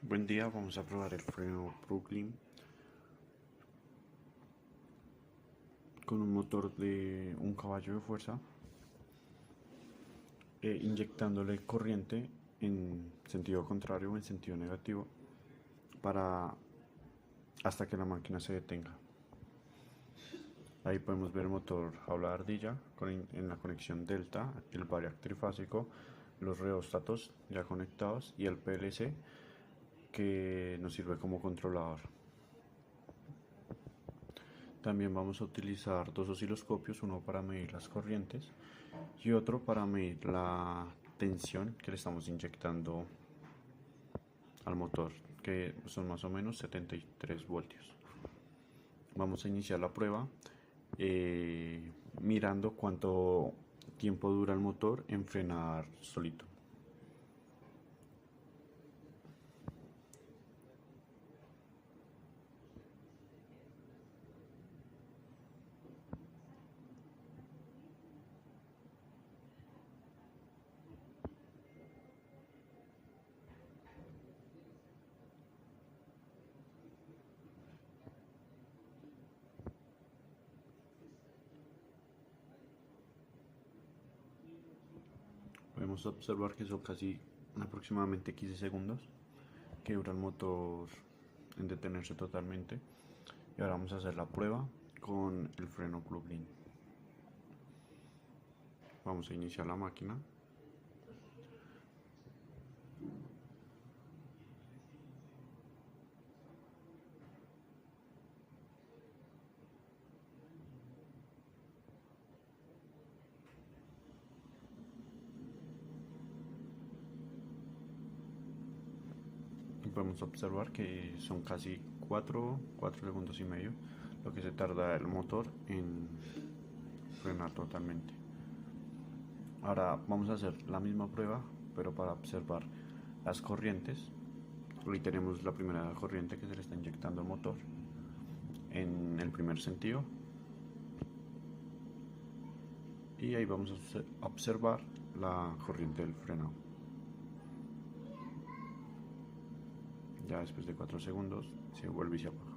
Buen día, vamos a probar el freno Brooklyn con un motor de 1 caballo de fuerza, inyectándole corriente en sentido contrario o en sentido negativo para hasta que la máquina se detenga. Ahí podemos ver el motor jaula de ardilla en la conexión delta, el variac trifásico, los reóstatos ya conectados y el PLC que nos sirve como controlador. También vamos a utilizar dos osciloscopios, uno para medir las corrientes y otro para medir la tensión que le estamos inyectando al motor, que son más o menos 73 voltios. Vamos a iniciar la prueba mirando cuánto tiempo dura el motor en frenar solito. Podemos observar que son casi aproximadamente 15 segundos que dura el motor en detenerse totalmente. Y ahora vamos a hacer la prueba con el freno plug-in. Vamos a iniciar la máquina. Y podemos observar que son casi 4 segundos y medio lo que se tarda el motor en frenar totalmente. Ahora vamos a hacer la misma prueba, pero para observar las corrientes. Hoy tenemos la primera corriente que se le está inyectando al motor en el primer sentido. Y ahí vamos a observar la corriente del freno. Ya después de 4 segundos se vuelve y se apaga.